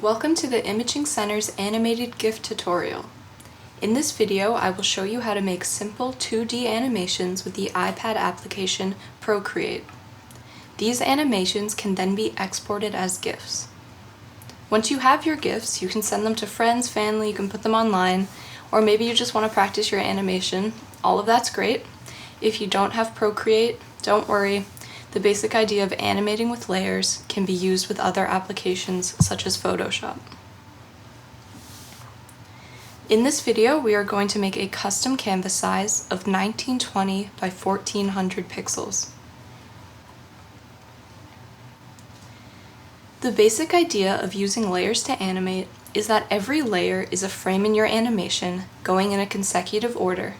Welcome to the Imaging Center's animated GIF tutorial. In this video, I will show you how to make simple 2D animations with the iPad application Procreate. These animations can then be exported as GIFs. Once you have your GIFs, you can send them to friends, family, you can put them online, or maybe you just want to practice your animation. All of that's great. If you don't have Procreate, don't worry. The basic idea of animating with layers can be used with other applications such as Photoshop. In this video, we are going to make a custom canvas size of 1920 by 1400 pixels. The basic idea of using layers to animate is that every layer is a frame in your animation going in a consecutive order,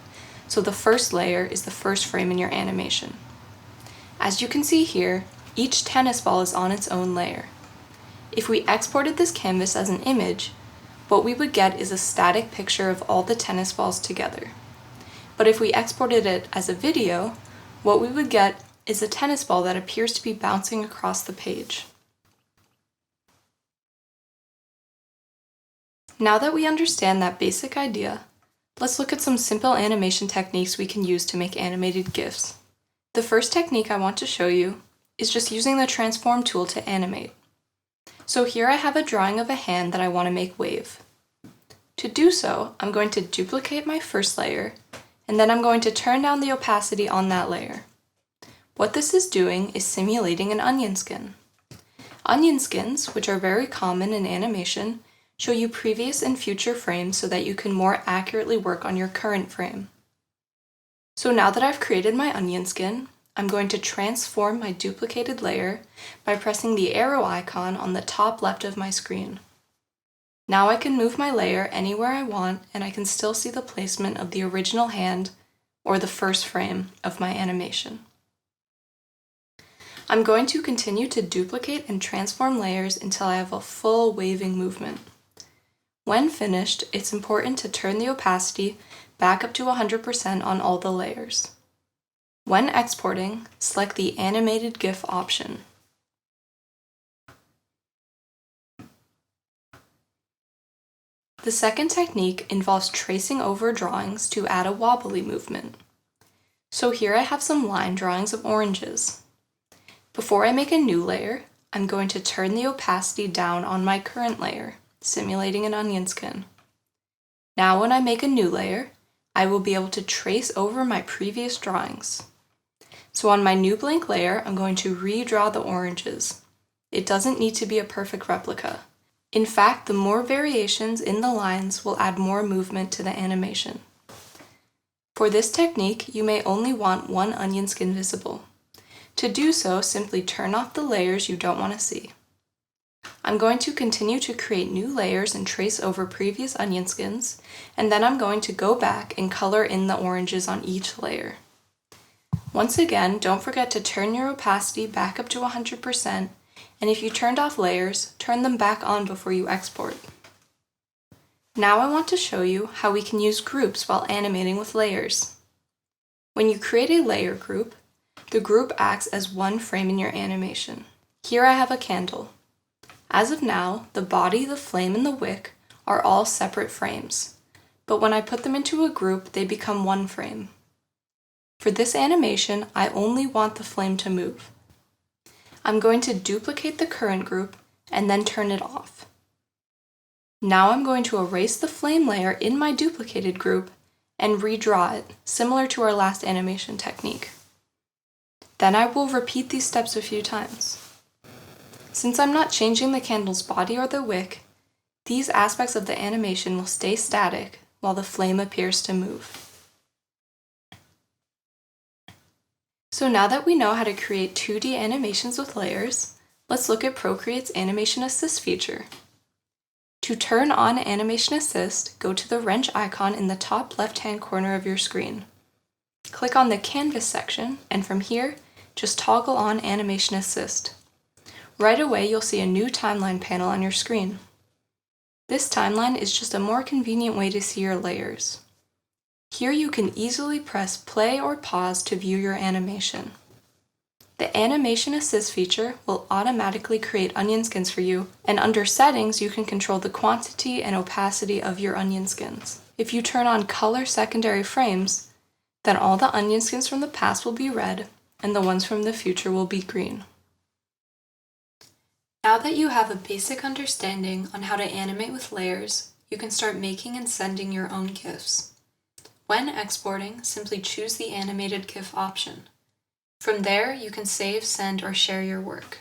so the first layer is the first frame in your animation. As you can see here, each tennis ball is on its own layer. If we exported this canvas as an image, what we would get is a static picture of all the tennis balls together. But if we exported it as a video, what we would get is a tennis ball that appears to be bouncing across the page. Now that we understand that basic idea, let's look at some simple animation techniques we can use to make animated GIFs. The first technique I want to show you is just using the transform tool to animate. So here I have a drawing of a hand that I want to make wave. To do so, I'm going to duplicate my first layer, and then I'm going to turn down the opacity on that layer. What this is doing is simulating an onion skin. Onion skins, which are very common in animation, show you previous and future frames so that you can more accurately work on your current frame. So now that I've created my onion skin, I'm going to transform my duplicated layer by pressing the arrow icon on the top left of my screen. Now I can move my layer anywhere I want, and I can still see the placement of the original hand or the first frame of my animation. I'm going to continue to duplicate and transform layers until I have a full waving movement. When finished, it's important to turn the opacity back up to 100% on all the layers. When exporting, select the Animated GIF option. The second technique involves tracing over drawings to add a wobbly movement. So here I have some line drawings of oranges. Before I make a new layer, I'm going to turn the opacity down on my current layer, simulating an onion skin. Now when I make a new layer, I will be able to trace over my previous drawings. So on my new blank layer, I'm going to redraw the oranges. It doesn't need to be a perfect replica. In fact, the more variations in the lines will add more movement to the animation. For this technique, you may only want one onion skin visible. To do so, simply turn off the layers you don't want to see. I'm going to continue to create new layers and trace over previous onion skins, and then I'm going to go back and color in the oranges on each layer. Once again, don't forget to turn your opacity back up to 100%, and if you turned off layers, turn them back on before you export. Now I want to show you how we can use groups while animating with layers. When you create a layer group, the group acts as one frame in your animation. Here I have a candle. As of now, the body, the flame, and the wick are all separate frames, but when I put them into a group, they become one frame. For this animation, I only want the flame to move. I'm going to duplicate the current group and then turn it off. Now I'm going to erase the flame layer in my duplicated group and redraw it, similar to our last animation technique. Then I will repeat these steps a few times. Since I'm not changing the candle's body or the wick, these aspects of the animation will stay static while the flame appears to move. So now that we know how to create 2D animations with layers, let's look at Procreate's Animation Assist feature. To turn on Animation Assist, go to the wrench icon in the top left-hand corner of your screen. Click on the Canvas section, and from here, just toggle on Animation Assist. Right away, you'll see a new timeline panel on your screen. This timeline is just a more convenient way to see your layers. Here you can easily press play or pause to view your animation. The Animation Assist feature will automatically create onion skins for you, and under Settings, you can control the quantity and opacity of your onion skins. If you turn on Color Secondary Frames, then all the onion skins from the past will be red, and the ones from the future will be green. Now that you have a basic understanding on how to animate with layers, you can start making and sending your own GIFs. When exporting, simply choose the animated GIF option. From there, you can save, send, or share your work.